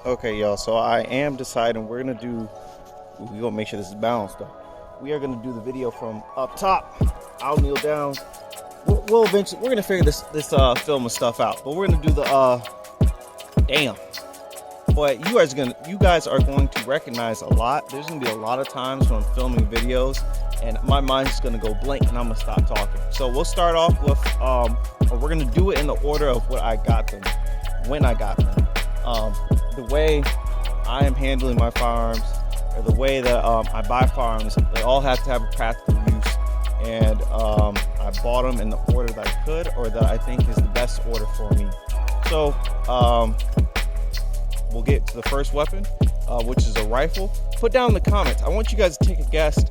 Okay, y'all, so I am deciding we're gonna make sure this is balanced though. We are gonna do the video from up top. I'll kneel down. We'll eventually, we're gonna figure this film and stuff out, but we're gonna do the damn. But you guys are going to recognize a lot. There's gonna be a lot of times when I'm filming videos and my mind's just gonna go blank and I'm gonna stop talking. So we'll start off with we're gonna do it in the order of what I got them, when I got them. The way I am handling my firearms, or the way that I buy firearms, they all have to have a practical use, and I bought them in the order that I could, or that I think is the best order for me. So we'll get to the first weapon, which is a rifle. Put down in the comments. I want you guys to take a guess.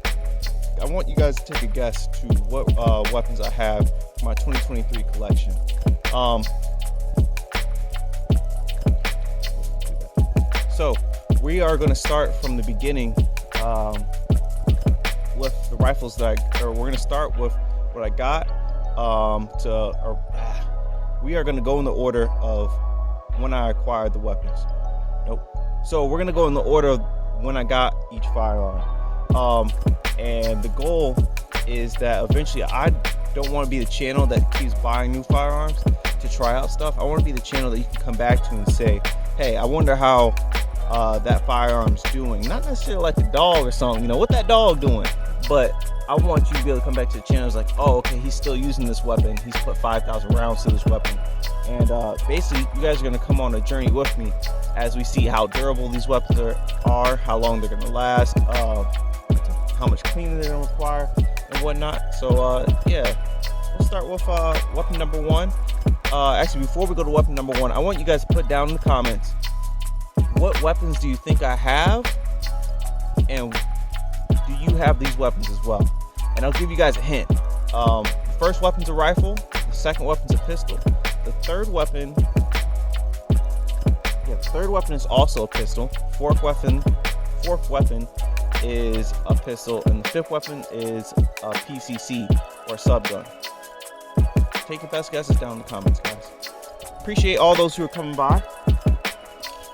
I want you guys to take a guess to what weapons I have for my 2023 collection. So we are going to start from the beginning with the rifles that we're going to start with what I got. We are going to go in the order of when I acquired the weapons. Nope. So we're going to go in the order of when I got each firearm. And the goal is that eventually I don't want to be the channel that keeps buying new firearms to try out stuff. I want to be the channel that you can come back to and say, hey, I wonder how that firearm's doing. Not necessarily like the dog or something, you know, what that dog doing, but I want you to be able to come back to the channel. It's like, oh, okay, he's still using this weapon. He's put 5,000 rounds to this weapon. And basically, you guys are going to come on a journey with me as we see how durable these weapons are, how long they're going to last, how much cleaning they're going to require, and whatnot. So, yeah, we'll start with weapon number one. Actually, before we go to weapon number one, I want you guys to put down in the comments, what weapons do you think I have, and do you have these weapons as well? And I'll give you guys a hint. The first weapon's a rifle, the second weapon's a pistol. The third weapon is also a pistol. Fourth weapon is a pistol, and the fifth weapon is a PCC or sub gun. Take your best guesses down in the comments, guys. Appreciate all those who are coming by.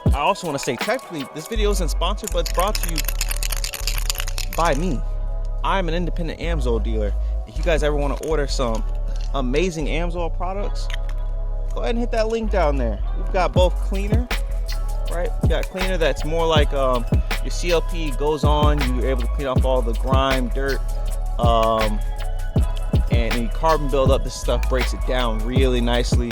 I also want to say, technically, this video isn't sponsored, but it's brought to you by me. I'm an independent AMSOIL dealer. If you guys ever want to order some amazing AMSOIL products, go ahead and hit that link down there. We've got both cleaner, right? We got cleaner that's more like your CLP goes on, you're able to clean off all the grime, dirt, and any carbon buildup. This stuff breaks it down really nicely.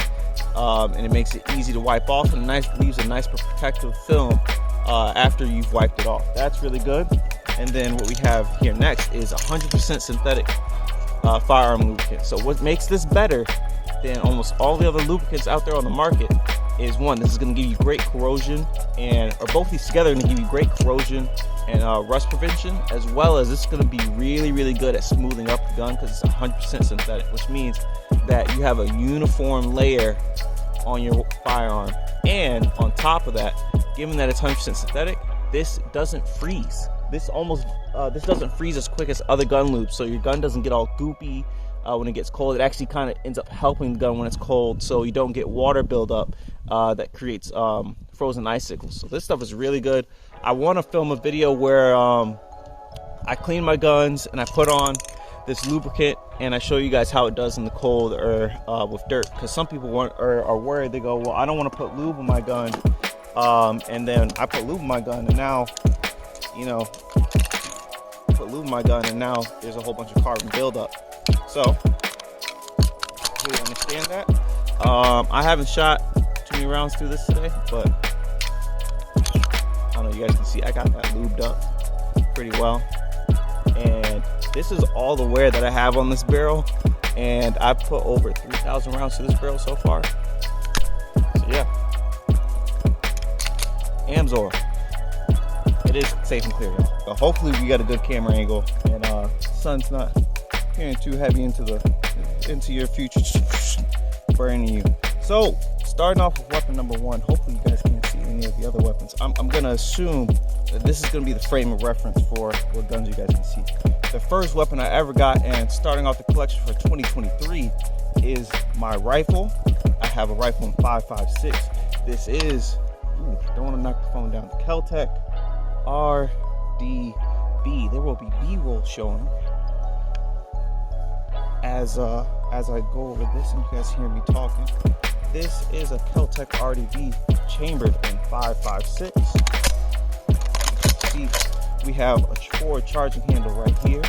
And it makes it easy to wipe off, and leaves a nice protective film after you've wiped it off. That's really good. And then what we have here next is 100% synthetic firearm lubricant. So what makes this better than almost all the other lubricants out there on the market is, one, this is going to give you great corrosion, or both these together are going to give you great corrosion and rust prevention, as well as this is going to be really, really good at smoothing up the gun because it's 100% synthetic, which means that you have a uniform layer on your firearm. And on top of that, given that it's 100% synthetic, this doesn't freeze. This doesn't freeze as quick as other gun lubes, so your gun doesn't get all goopy when it gets cold. It actually kind of ends up helping the gun when it's cold, so you don't get water buildup that creates frozen icicles. So this stuff is really good. I want to film a video where I clean my guns and I put on this lubricant and I show you guys how it does in the cold or with dirt, because some people are worried. They go, well, I don't want to put lube in my gun, and then I put lube in my gun, and now, you know, put lube in my gun, and now there's a whole bunch of carbon buildup. So you understand that. I haven't shot too many rounds through this today, but I don't know, you guys can see I got that lubed up pretty well. And this is all the wear that I have on this barrel, and I put over 3,000 rounds to this barrel so far. So yeah, AMSOIL, it is safe and clear, y'all. But hopefully we got a good camera angle, and sun's not peering too heavy into your future, burning you. So starting off with weapon number one. Hopefully you guys can't see any of the other weapons. I'm gonna assume that this is gonna be the frame of reference for what guns you guys can see. The first weapon I ever got, and starting off the collection for 2023, is my rifle. I have a rifle in 5.56. This is don't want to knock the phone down. Kel-tec RDB. There will be B-roll showing as I go over this and you guys hear me talking. This is a Kel-tec RDB chambered in 5.56. See, we have a forward charging handle right here.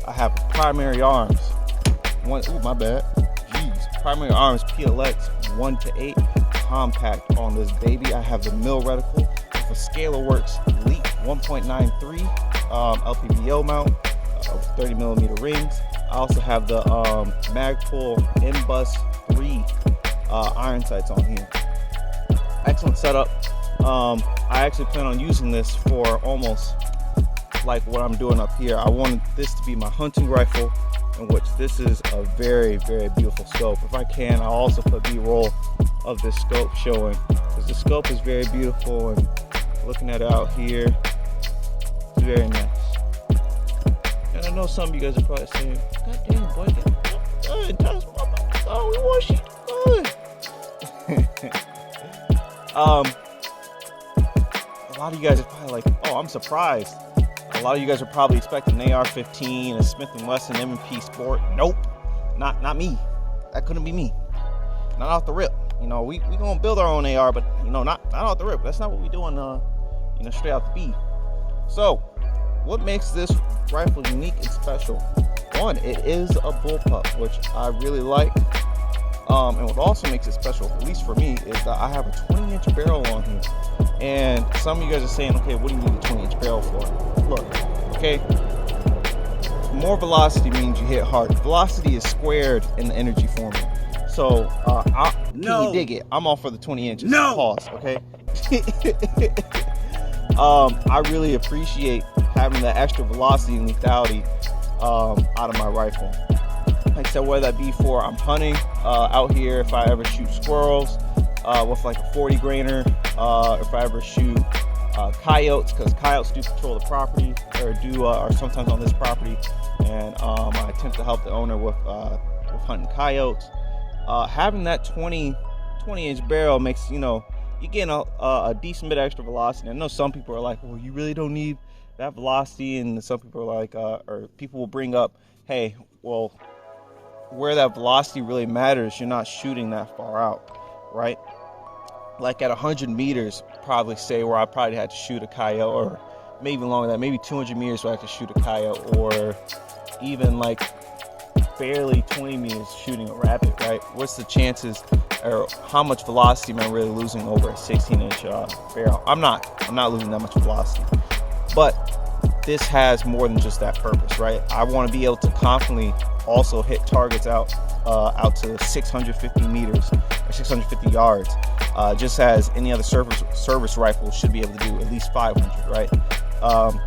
I have primary arms. My bad. Jeez. Primary arms PLX 1:8 compact on this baby. I have the mill reticle with a ScalarWorks Elite 1.93 LPBO mount, 30mm rings. I also have the Magpul M-Bus 3 iron sights on here. Excellent setup. I actually plan on using this for almost like what I'm doing up here. I wanted this to be my hunting rifle, in which this is a very, very beautiful scope. If I can, I'll also put B-roll of this scope showing, because the scope is very beautiful, and looking at it out here, it's very nice. And I know some of you guys are probably saying, God damn, boy, get good. That's what we want you to good. A lot of you guys are probably like, oh, I'm surprised. A lot of you guys are probably expecting an AR-15, a Smith & Wesson M&P Sport. Nope, not me. That couldn't be me. Not off the rip. You know, we gonna build our own AR, but you know, not off the rip. That's not what we doing. You know, straight out the B. So, what makes this rifle unique and special? One, it is a bullpup, which I really like. And what also makes it special, at least for me, is that I have a 20-inch barrel on here. And some of you guys are saying, okay, what do you need a 20-inch barrel for? Look, okay, more velocity means you hit hard. Velocity is squared in the energy formula. So, can you dig it? I'm all for the 20 inches. No! Pause, okay? I really appreciate having that extra velocity and lethality out of my rifle. Like I said, whether that be for I'm hunting out here, if I ever shoot squirrels with like a 40 grainer, if I ever shoot coyotes, because coyotes do patrol the property, or sometimes on this property, and I attempt to help the owner with hunting coyotes. Having that 20-inch barrel makes, you know, you get a decent bit of extra velocity. I know some people are like, well, you really don't need that velocity, and some people are like, or people will bring up, hey, well, where that velocity really matters, you're not shooting that far out, right? Like at 100 meters, probably say where I probably had to shoot a coyote, or maybe longer than that, maybe 200 meters where I could shoot a coyote, or even like barely 20 meters shooting a rabbit, right? What's the chances, or how much velocity am I really losing over a 16-inch barrel? I'm not losing that much velocity, but this has more than just that purpose, right? I want to be able to confidently also hit targets out to 650 meters or 650 yards, just as any other service rifle should be able to do at least 500, right? And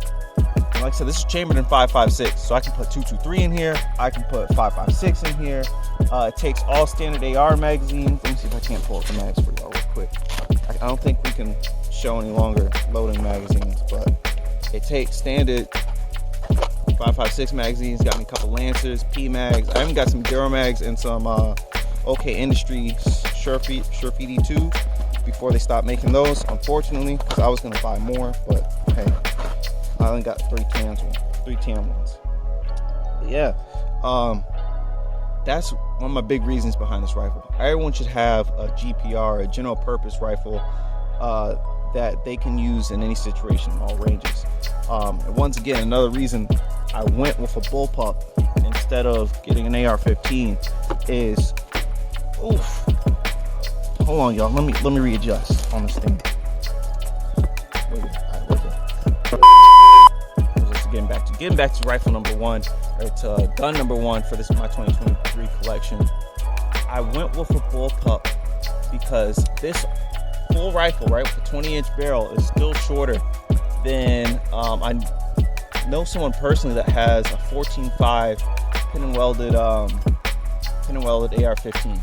like I said, this is chambered in 5.56, so I can put 223 in here. I can put 5.56 in here. It takes all standard AR magazines. Let me see if I can't pull up the mags for y'all real quick. I don't think we can show any longer loading magazines, but it takes standard 5.56 magazines. Got me a couple Lancers, P-mags. I even got some Duramags and some OK Industries Surefeedy 2 before they stopped making those, unfortunately, because I was going to buy more, but hey, I only got three tan ones. But yeah, that's one of my big reasons behind this rifle. Everyone should have a GPR, a general purpose rifle, that they can use in any situation, in all ranges. And once again, another reason I went with a bullpup instead of getting an AR-15 is, oof. Hold on, y'all. Let me readjust on this thing. Getting back to rifle number one, or to gun number one for this my 2023 collection. I went with a bullpup because this full rifle, right, with a 20-inch barrel, is still shorter than I know someone personally that has a 14.5 pin and welded AR-15,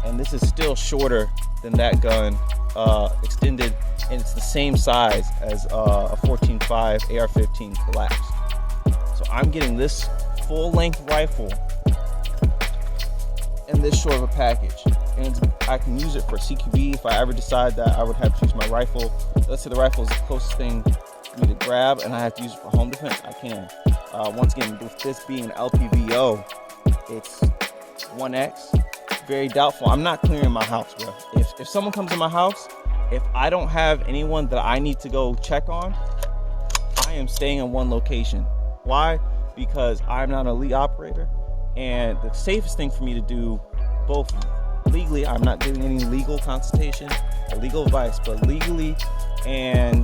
and this is still shorter than that gun, extended, and it's the same size as a 14.5 AR-15 collapsed. So I'm getting this full-length rifle in this short of a package. and I can use it for CQB if I ever decide that I would have to use my rifle. Let's say the rifle is the closest thing for me to grab and I have to use it for home defense, I can. Once again, with this being an LPVO, it's 1X. Very doubtful. I'm not clearing my house, bro. If someone comes in my house, if I don't have anyone that I need to go check on, I am staying in one location. Why? Because I'm not an elite operator, and the safest thing for me to do, both legally, I'm not giving any legal consultation or legal advice, but legally and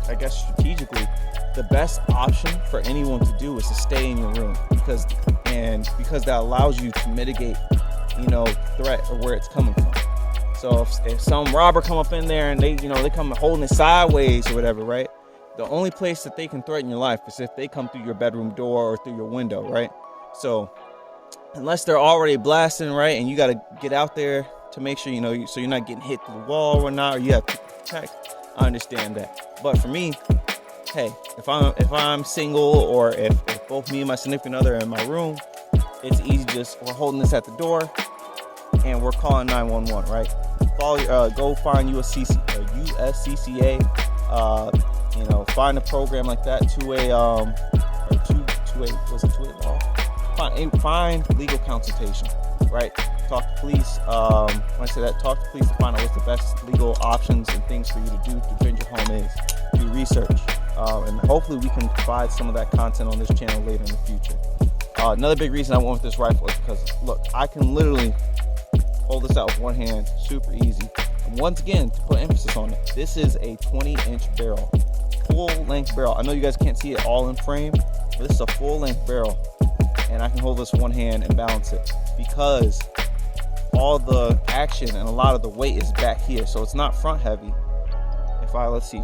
I guess strategically, the best option for anyone to do is to stay in your room, because that allows you to mitigate, threat or where it's coming from. So if some robber come up in there and they come holding it sideways or whatever, right? The only place that they can threaten your life is if they come through your bedroom door or through your window, right? So unless they're already blasting, right, and you got to get out there to make sure, so you're not getting hit through the wall or whatnot, or you have to protect, I understand that. But for me, hey, if I'm single, or if both me and my significant other are in my room, it's easy. Just we're holding this at the door and we're calling 911, right? Go find USCCA, find a program like that, 2A law. Find legal consultation, right? Talk to police. When I say that, talk to police to find out what the best legal options and things for you to do to defend your home is. Do research, and hopefully we can provide some of that content on this channel later in the future. Another big reason I went with this rifle is because, look, I can literally hold this out with one hand, super easy. And once again, to put emphasis on it, this is a 20-inch barrel, full-length barrel. I know you guys can't see it all in frame, but this is a full-length barrel, and I can hold this with one hand and balance it because all the action and a lot of the weight is back here, so it's not front heavy. If let's see,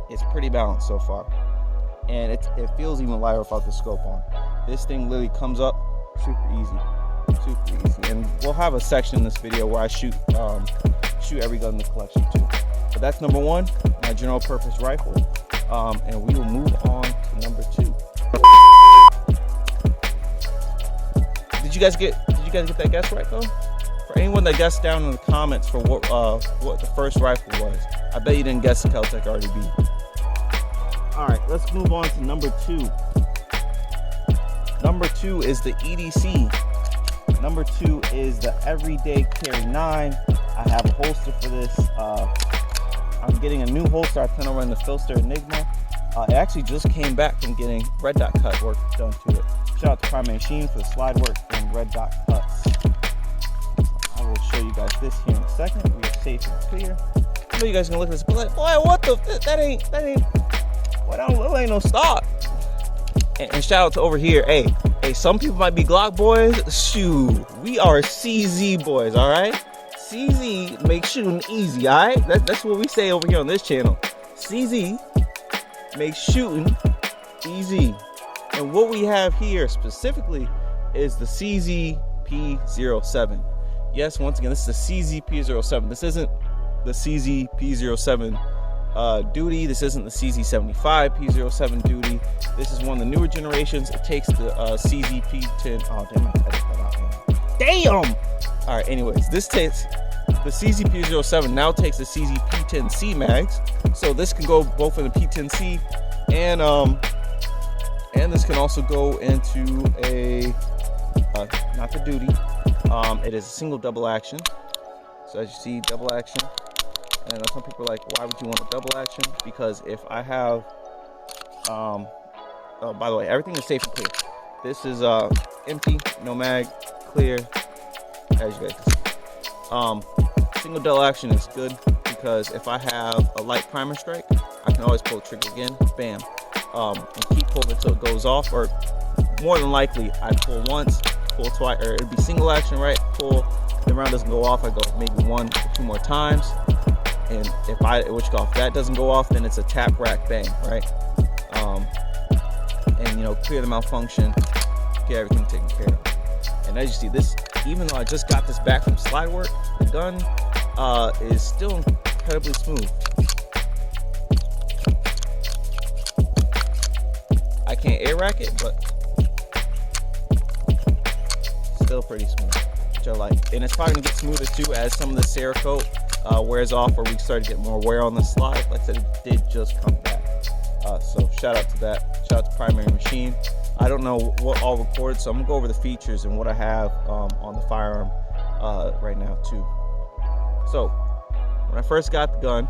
it's pretty balanced so far, and it feels even lighter without the scope on. This thing literally comes up super easy. And we'll have a section in this video where I shoot every gun in the collection too. But that's number one, my general purpose rifle, and we will move on to number two. Did you guys get that guess right though? For anyone that guessed down in the comments for what the first rifle was, I bet you didn't guess the Kel-tec RDB. All right, let's move on to number two. Number two is the EDC. Number two is the Everyday Carry 9. I have a holster for this. I'm getting a new holster. I plan on running the Filster Enigma. It actually just came back from getting red dot cut work done to it. Shout out to Primary Machine for the slide work and red dot cuts. I will show you guys this here in a second. We are safe and clear. I know you guys are gonna look at this, but like, boy, what the? That ain't. Boy, that ain't no stock. And shout out to over here. Hey, some people might be Glock boys. Shoot, we are CZ boys. All right, CZ makes shooting easy. All right, that's what we say over here on this channel. CZ makes shooting easy. And what we have here specifically is the CZ-P07. Yes, once again, this is the CZ-P07. This isn't the CZ-P07 duty. This isn't the CZ-75 P07 duty. This is one of the newer generations. It takes the CZ-P10. Oh, damn, I edit that out, man. Damn! All right, anyways, this takes the CZ-P07 now takes the CZ-P10C mags. So this can go both in the P10C and this can also go into a not the duty. It is a single double action. So as you see, double action. And some people are like, why would you want a double action? Because if I have, oh, by the way, everything is safe and clear. This is empty, no mag, clear, as you guys can see. Single double action is good because if I have a light primer strike, I can always pull the trigger again, bam, and keep pulling until it goes off, or more than likely, I pull once, pull twice, or it'd be single action, right? Pull, the round doesn't go off, I go maybe one or two more times. And if that doesn't go off, then it's a tap, rack, bang, right? And clear the malfunction, get everything taken care of. And as you see, this, even though I just got this back from slide work, the gun is still incredibly smooth. I can't air rack it, but still pretty smooth, which I like. And it's probably gonna get smoother too as some of the Cerakote wears off, or we start to get more wear on the slide. Like I said, it did just come back. So shout out to that. Shout out to Primary Machine. I don't know what all recorded, so I'm gonna go over the features and what I have on the firearm right now too. So when I first got the gun,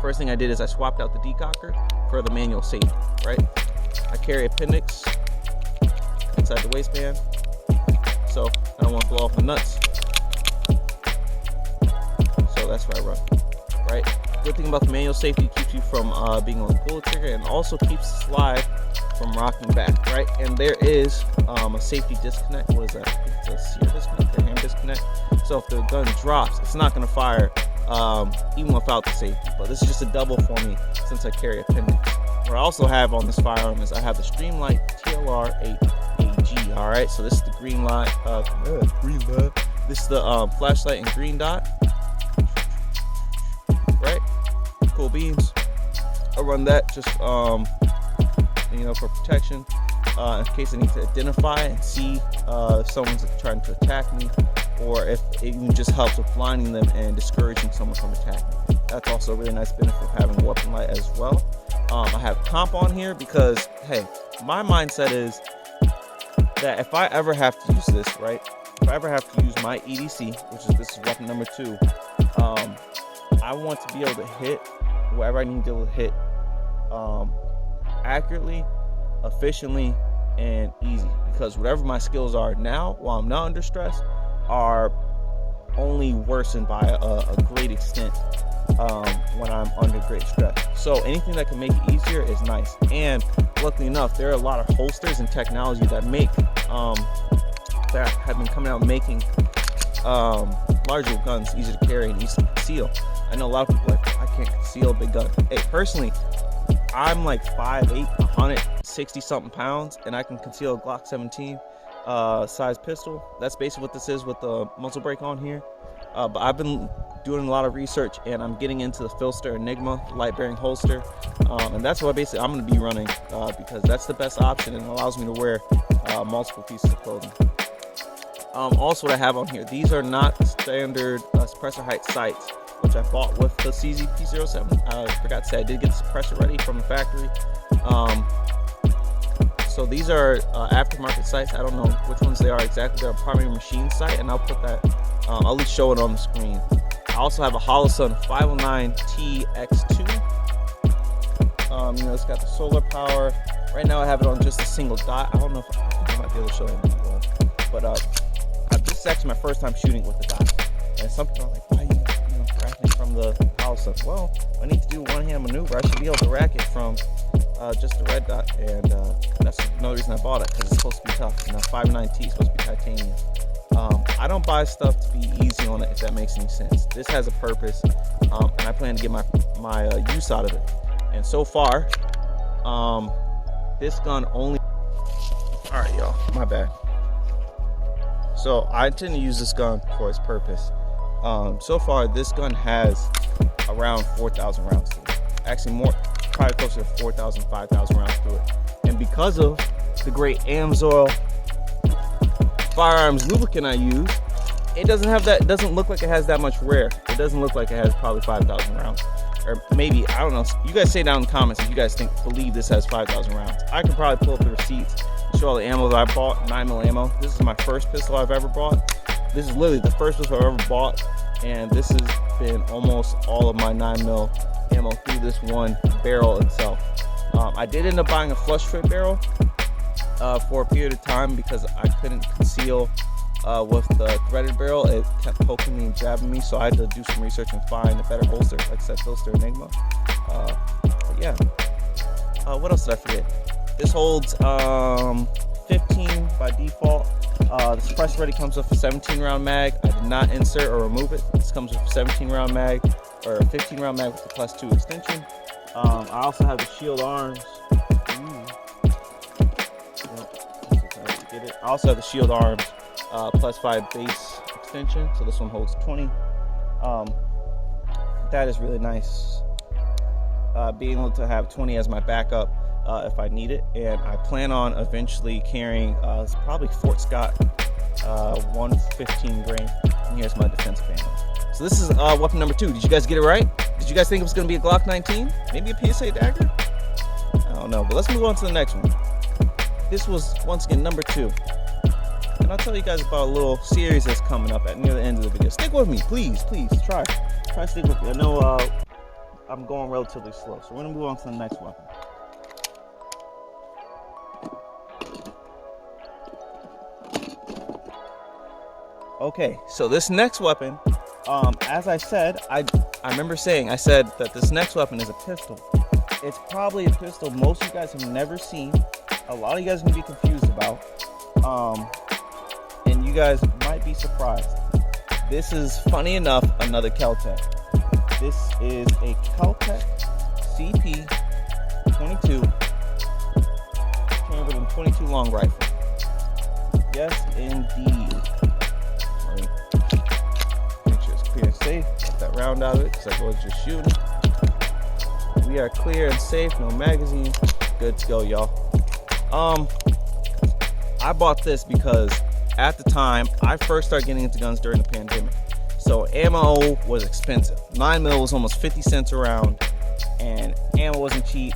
first thing I did is I swapped out the decocker for the manual safety, right? I carry appendix inside the waistband, so I don't want to blow off the nuts. So that's what I run, right? Good thing about the manual safety, it keeps you from being able to pull the trigger, and also keeps the slide from rocking back, right? And there is a safety disconnect. What is that? It's a sear disconnect or hand disconnect. So if the gun drops, it's not going to fire even without the safety. But this is just a double for me since I carry appendix. What I also have on this firearm is I have the Streamlight TLR8AG. All right, so this is the green light. This is the flashlight and green dot. Right, cool beans. I run that just for protection, in case I need to identify and see if someone's trying to attack me, or if it even just helps with blinding them and discouraging someone from attacking. That's also a really nice benefit of having a weapon light as well. I have comp on here because, hey, my mindset is that if I ever have to use this, right? If I ever have to use my EDC, this is weapon number 2, I want to be able to hit wherever I need to be able to hit accurately, efficiently, and easy. Because whatever my skills are now, while I'm not under stress, are only worsened by a great extent when I'm under great stress. So anything that can make it easier is nice. And luckily enough, there are a lot of holsters and technology that make that have been coming out making larger guns easy to carry and easy to conceal. I know a lot of people are like, I can't conceal a big gun. Hey, personally, I'm like 5'8", 160 something pounds, and I can conceal a Glock 17 size pistol. That's basically what this is with the muzzle brake on here. But I've been doing a lot of research, and I'm getting into the Filster Enigma light bearing holster, and that's what basically I'm going to be running because that's the best option and allows me to wear multiple pieces of clothing. Also, what I have on here, these are not standard suppressor height sights, which I bought with the CZP07. I forgot to say I did get the suppressor ready from the factory. So these are aftermarket sights. I don't know which ones they are exactly. They're a Primary Machine sight, and I'll put that, I'll at least show it on the screen. I also have a Holosun 509T X2. It's got the solar power. Right now I have it on just a single dot. I don't know if I might be able to show it, but this is actually my first time shooting with the dot. And some people are like, why are you cracking from the Holosun? Well, if I need to do a one-hand maneuver, I should be able to rack it from just the red dot, and that's another reason I bought it, because it's supposed to be tough. 509T is supposed to be titanium. I don't buy stuff to be easy on it, if that makes any sense. This has a purpose, and I plan to get my use out of it. And so far, this gun only... Alright, y'all, my bad. So I intend to use this gun for its purpose. So far, this gun has around 4,000 rounds to it. Actually, more, probably closer to 4,000, 5,000 rounds to it. And because of the great Amsoil firearms lubricant I use, it doesn't have that. It doesn't look like it has that much wear. It doesn't look like it has probably 5,000 rounds, or maybe, I don't know. You guys say down in the comments if you guys believe this has 5,000 rounds. I could probably pull up the receipts, show all the ammo that I bought. 9mm ammo. This is my first pistol I've ever bought. This is literally the first pistol I've ever bought, and this has been almost all of my 9mm ammo through this one barrel itself. I did end up buying a flush fit barrel for a period of time because I couldn't conceal with the threaded barrel. It kept poking me and jabbing me, so I had to do some research and find a better holster, like I said, Filster Enigma. But yeah, what else did I forget? This holds 15 by default. The suppressor already comes with a 17 round mag. I did not insert or remove it. This comes with a 17 round mag, or a 15 round mag with the +2 extension. I also have the shield arms. I also have the shield arms +5 base extension, so this one holds 20. That is really nice. Being able to have 20 as my backup if I need it, and I plan on eventually carrying probably Fort Scott 115 grain. And here's my defense family. So this is weapon number 2. Did you guys get it right? Did you guys think it was going to be a Glock 19? Maybe a PSA dagger? I don't know, but let's move on to the next one. This was, once again, number 2. And I'll tell you guys about a little series that's coming up at near the end of the video. Stick with me, please, try to stick with me. I know I'm going relatively slow, so we're going to move on to the next weapon. Okay, so this next weapon, as I said, I remember saying, I said that this next weapon is a pistol. It's probably a pistol most of you guys have never seen. A lot of you guys are going to be confused about. And you guys might be surprised. This is, funny enough, another Kel-tec. This is a Kel-tec CP22 chambered in 22 long rifle. Yes, indeed. Make sure it's clear and safe. Get that round out of it because I was just shooting. We are clear and safe, no magazine. Good to go, y'all. I bought this because at the time I first started getting into guns during the pandemic. So ammo was expensive. 9mm was almost 50 cents a round, and ammo wasn't cheap.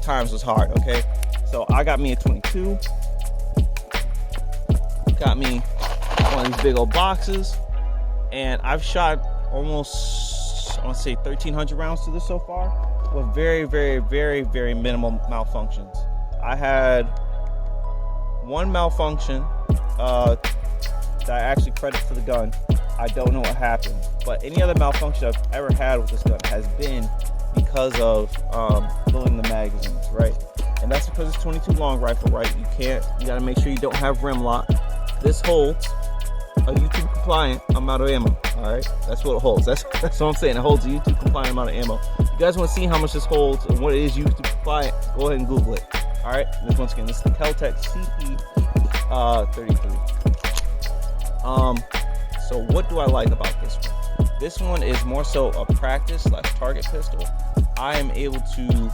Times was hard, okay? So I got me a 22. Got me one of these big old boxes, and I've shot almost, I want to say 1,300 rounds to this so far, with very, very, very, very minimal malfunctions. I had one malfunction that I actually credit to the gun. I don't know what happened, but any other malfunction I've ever had with this gun has been because of filling the magazines, right? And that's because it's 22 long rifle, right? You gotta make sure you don't have rim lock. This holds a YouTube compliant amount of ammo. All right, that's what it holds. That's what I'm saying. It holds a YouTube compliant amount of ammo. You guys want to see how much this holds and what it is YouTube compliant? Go ahead and Google it. All right. Once again, this is the Kel-tec CP33. So what do I like about this one? This one is more so a practice/target pistol. I am able to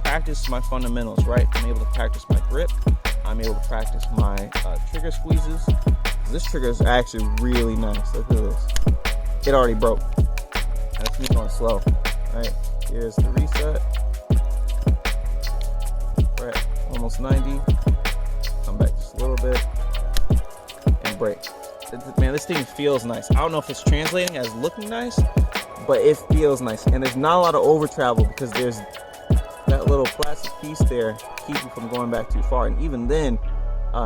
practice my fundamentals, right? I'm able to practice my grip. I'm able to practice my trigger squeezes. This trigger is actually really nice. Look at this. It already broke. That's me going slow. All right, here's the reset. We're at almost 90. Come back just a little bit and break. Man, this thing feels nice. I don't know if it's translating as looking nice, but it feels nice. And there's not a lot of over travel because there's that little plastic piece there to keep you from going back too far. And even then,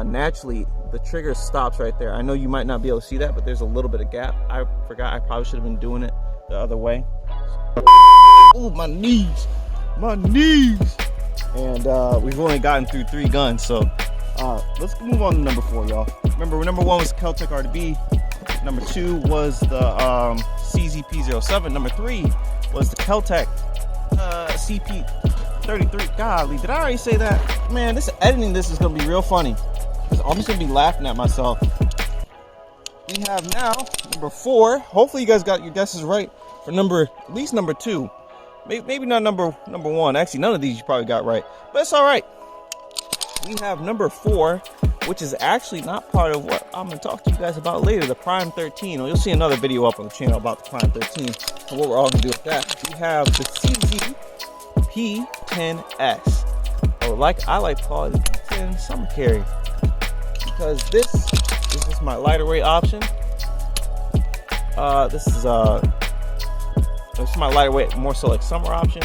naturally, the trigger stops right there. I know you might not be able to see that, but there's a little bit of gap. I forgot I probably should have been doing it the other way. Oh, my knees. And we've only gotten through 3 guns, so let's move on to number 4, y'all. Remember, number 1 was Kel-tec RDB. Number 2 was the CZP07. Number 3 was the Kel-tec CP33. Golly, did I already say that? Man, editing this is gonna be real funny. I'm just gonna be laughing at myself. We have now number 4. Hopefully you guys got your guesses right for at least number 2. Maybe not number 1. Actually, none of these you probably got right, but it's all right. We have number 4, which is actually not part of what I'm gonna talk to you guys about later, the Prime 13. You'll see another video up on the channel about the Prime 13 and what we're all gonna do with that. We have the CZP10S, or like I like to call it, the P10 Summer Carry, because this is just my lighter weight option. This is my lighter weight, more so like summer option.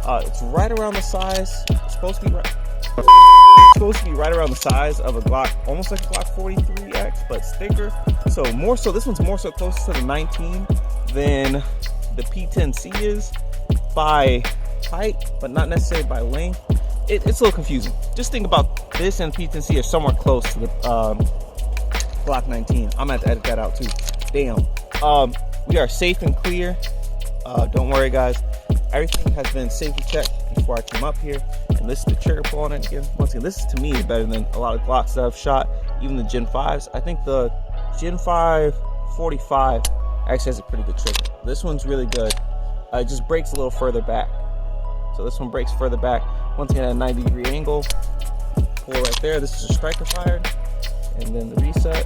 It's right around the size. It's supposed to be right around the size of a Glock, almost like a Glock 43X, but it's thicker. So more so, this one's more so closer to the 19 than the P10C is by height, but not necessarily by length. It's a little confusing. Just think about this and P10C are somewhat close to the Glock 19. I'm gonna have to edit that out too. Damn. We are safe and clear. Don't worry, guys. Everything has been safety checked before I came up here. And this is the trigger pull on it again. Once again, this to me is better than a lot of Glocks that I've shot, even the Gen 5s. I think the Gen 5 45 actually has a pretty good trigger. This one's really good. It just breaks a little further back. So this one breaks further back. Once again at a 90-degree angle. Pull right there. This is a striker fire. And then the reset.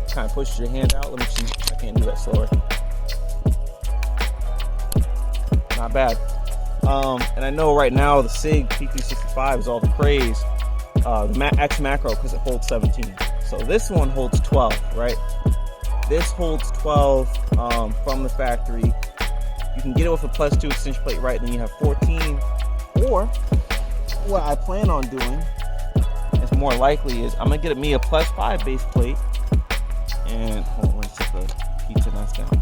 Kind of pushes your hand out. Let me see if I can't do that slower. Not bad. And I know right now the SIG P365 is all the craze. The X macro because it holds 17. So this one holds 12, right? This holds 12 from the factory. You can get it with a +2 extension plate, right? Then you have 14. Or what I plan on doing is more likely is I'm gonna get me a +5 base plate. And hold on, let's set the P10S down.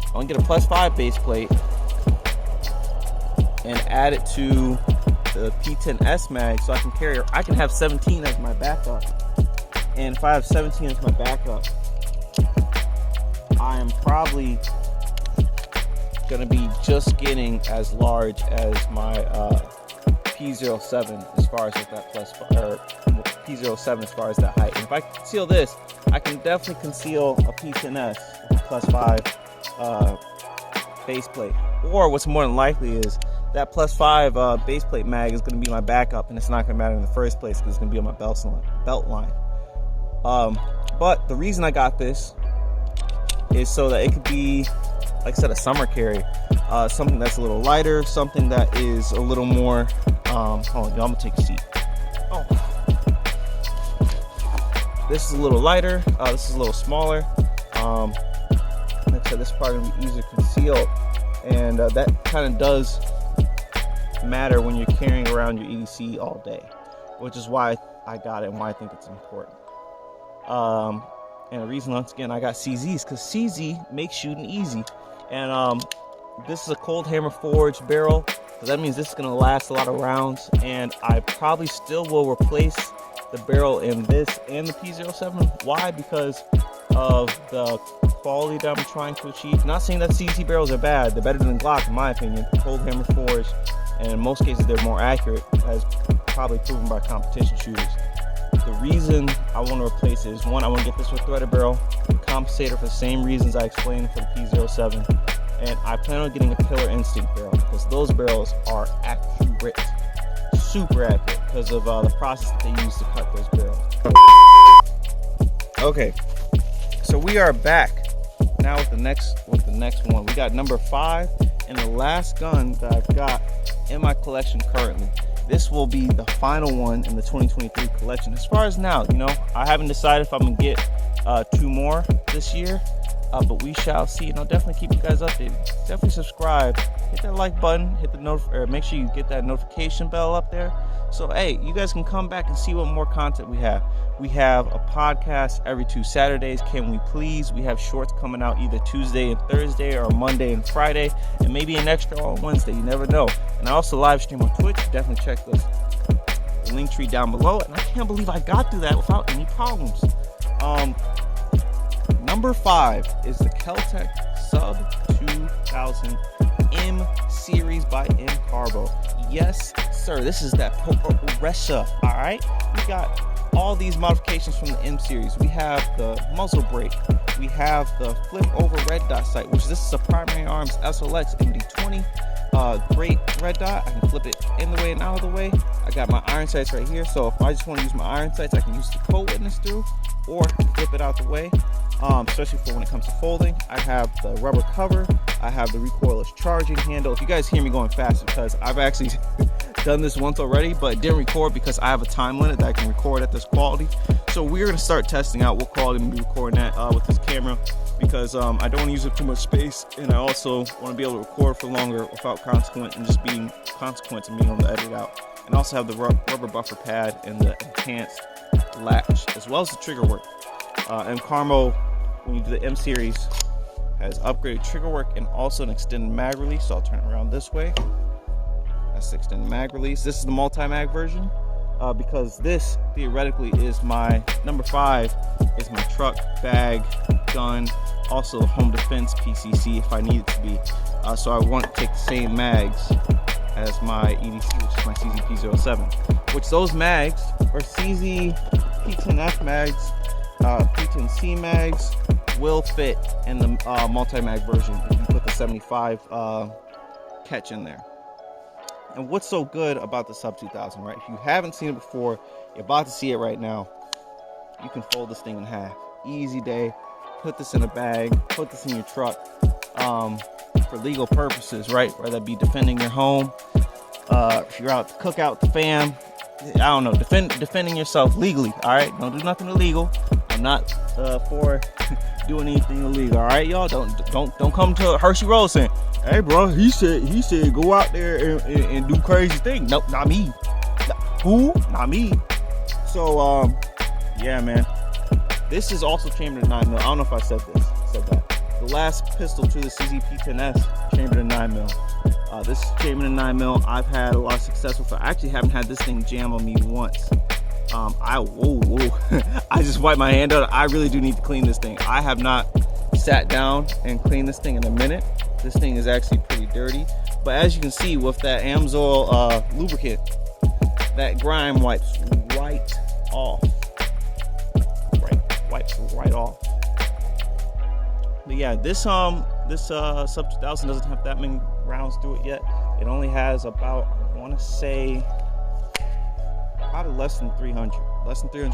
I'm gonna get a +5 base plate and add it to the P10S mag so I can carry, I can have 17 as my backup. And if I have 17 as my backup, I am probably gonna be just getting as large as my P07 as far as with that +5, or P07 as far as that height. And if I conceal this, I can definitely conceal a P10S with a +5 base plate. Or what's more than likely is that +5 base plate mag is going to be my backup, and it's not going to matter in the first place because it's going to be on my belt line. But the reason I got this is so that it could be, like I said, a summer carry. Something that's a little lighter, something that is a little more, hold on, I'm going to take a seat. Oh. This is a little lighter, this is a little smaller. Like I said, this part is going to be easier to conceal, and that kind of does matter when you're carrying around your EDC all day, which is why I got it and why I think it's important. And the reason, once again, I got CZs, because CZ makes shooting easy. And this is a cold hammer forged barrel, so that means this is going to last a lot of rounds, and I probably still will replace the barrel in this and the P07. Why? Because of the quality that I'm trying to achieve. Not saying that CZ barrels are bad, they're better than Glock in my opinion. Cold hammer forged, and in most cases they're more accurate, as probably proven by competition shooters. The reason I want to replace it is, one, I want to get this with threaded barrel and compensator for the same reasons I explained for the P07, and I plan on getting a Killer Instinct barrel because those barrels are accurate, super accurate, because of the process that they use to cut those barrels. Okay, so we are back now with the next one. We got number 5 and the last gun that I've got in my collection currently. This will be the final one in the 2023 collection. As far as now, you know, I haven't decided if I'm gonna get 2 more this year, but we shall see. And I'll definitely keep you guys updated. Definitely subscribe, hit that like button, hit the make sure you get that notification bell up there. So hey, you guys can come back and see what more content we have. We have a podcast every 2 Saturdays. Can we please? We have shorts coming out either Tuesday and Thursday or Monday and Friday, and maybe an extra on Wednesday. You never know. And I also live stream on Twitch. Definitely check the link tree down below. And I can't believe I got through that without any problems. Number 5 is the Kel-tec Sub2000 M series by M Carbo. Yes, sir. This is that Resha. All right. We got all these modifications from the M series. We have the muzzle brake. We have the flip over red dot sight, which this is a Primary Arms SLX MD20. Great red dot. I can flip it in the way and out of the way. I got my iron sights right here. So if I just want to use my iron sights, I can use the co-witness through, or flip it out the way. Especially for when it comes to folding. I have the rubber cover. I have the recoilless charging handle. If you guys hear me going fast, because I've actually done this once already, but it didn't record because I have a time limit that I can record at this quality. So we're gonna start testing out what quality I'm gonna be recording at with this camera, because I don't want to use up too much space, and I also want to be able to record for longer without consequence and just being consequence and being able to edit out. And also have the rubber buffer pad and the enhanced latch, as well as the trigger work. M Carbo, when you do the M series, has upgraded trigger work and also an extended mag release. So I'll turn it around this way. That's the extended mag release. This is the multi-mag version, because this theoretically is my number 5 is my truck, bag, gun, also home defense PCC if I need it to be. So I want to take the same mags as my EDC, which is my CZ-P07, which those mags are CZ P10F mags, P10C mags, will fit in the multi-mag version if you put the 75 catch in there. And what's so good about the Sub2000, right? If you haven't seen it before, you're about to see it right now. You can fold this thing in half. Easy day. Put this in a bag. Put this in your truck. For legal purposes, right? Whether that be defending your home, if you're out to cook out the fam, I don't know, defending yourself legally. All right, don't do nothing illegal. I'm not for doing anything illegal. All right, y'all, don't come to Hershey Road saying, "Hey, bro, he said go out there and do crazy things." Nope, not me. Who? Not me. So yeah, man. This is also chambered in 9mm. I don't know if I said that. The last pistol to the CZP-10S, chambered in 9mm. This is chambered in 9mm. I've had a lot of success with it. I actually haven't had this thing jam on me once. I just wiped my hand out. I really do need to clean this thing. I have not sat down and cleaned this thing in a minute. This thing is actually pretty dirty. But as you can see with that Amsoil lubricant, that grime wipes right off. Wipes right off. But yeah, this Sub2000 doesn't have that many rounds through it yet. It only has about, I want to say, probably less than 300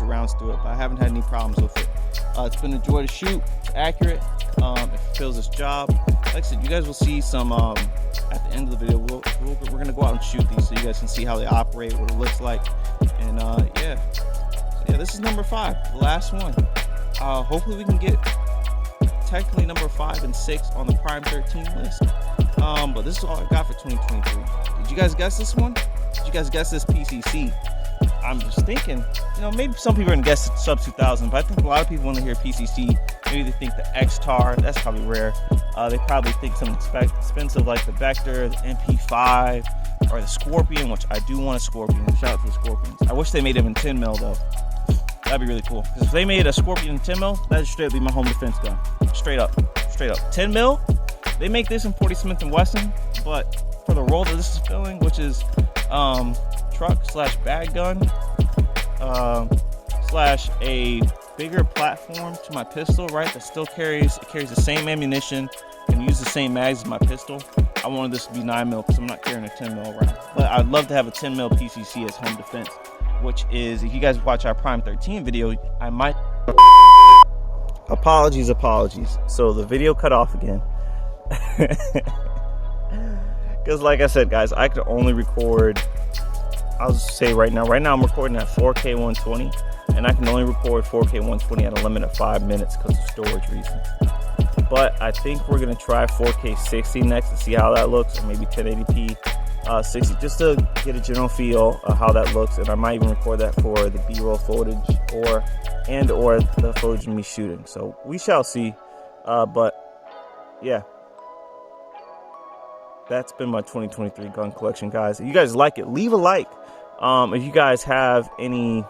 rounds through it. But I haven't had any problems with it. It's been a joy to shoot. It's accurate. It fulfills its job. Like I said, you guys will see some at the end of the video. We're gonna go out and shoot these so you guys can see how they operate, what it looks like, and yeah. So yeah, this is number 5, the last one. Hopefully we can get technically number 5 and 6 on the Prime 13 list. But this is all I got for 2023. Did you guys guess this one? Did you guys guess this PCC? I'm just thinking, maybe some people are gonna guess Sub2000, but I think a lot of people want to hear PCC. Maybe they think the X-Tar, that's probably rare. They probably think something expensive like the Vector, the MP5, or the Scorpion, which I do want a Scorpion. Shout out to the Scorpions. I wish they made them in 10mm though. That'd be really cool. Because if they made a Scorpion in 10mm, that'd straight up be my home defense gun. Straight up. 10mm. They make this in 40 Smith & Wesson, but for the role that this is filling, which is truck / bag gun / a bigger platform to my pistol, right? That still carries the same ammunition, can use the same mags as my pistol. I wanted this to be 9mm because I'm not carrying a 10mm round. But I'd love to have a 10mm PCC as home defense, which is, if you guys watch our Prime 13 video, I might. Apologies. So the video cut off again. Because like I said, guys, I could only record, I'll just say right now I'm recording at 4K 120, and I can only record 4K 120 at a limit of 5 minutes because of storage reasons. But I think we're going to try 4K 60 next to see how that looks, or maybe 1080p 60, just to get a general feel of how that looks. And I might even record that for the B-roll footage or the footage of me shooting. So we shall see. But yeah, that's been my 2023 gun collection, guys. If you guys like it, leave a like. If you guys have any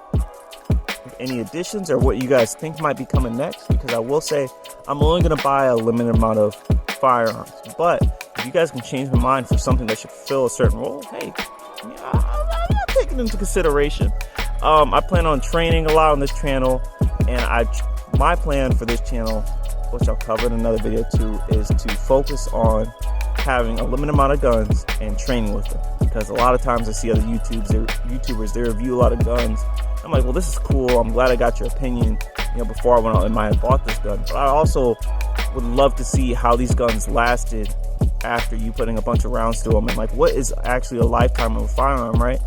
additions or what you guys think might be coming next, because I will say I'm only going to buy a limited amount of firearms. But if you guys can change my mind for something that should fill a certain role, hey, I'm taking into consideration. I plan on training a lot on this channel, and my plan for this channel, which I'll cover in another video too, is to focus on having a limited amount of guns and training with them. Because a lot of times I see other YouTubers, they review a lot of guns. I'm like, well, this is cool. I'm glad I got your opinion, before I went out and might have bought this gun. But I also would love to see how these guns lasted after you putting a bunch of rounds through them, and like, what is actually a lifetime of a firearm, right?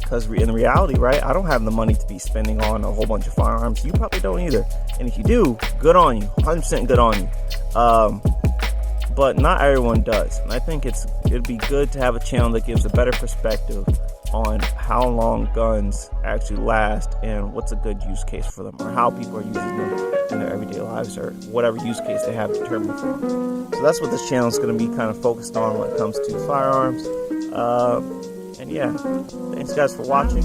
Because in reality, right, I don't have the money to be spending on a whole bunch of firearms. You probably don't either. And if you do, good on you, 100% good on you. But not everyone does. And I think it'd be good to have a channel that gives a better perspective on how long guns actually last and what's a good use case for them, or how people are using them in their everyday lives, or whatever use case they have determined for them. So that's what this channel is going to be kind of focused on when it comes to firearms. And yeah, thanks guys for watching.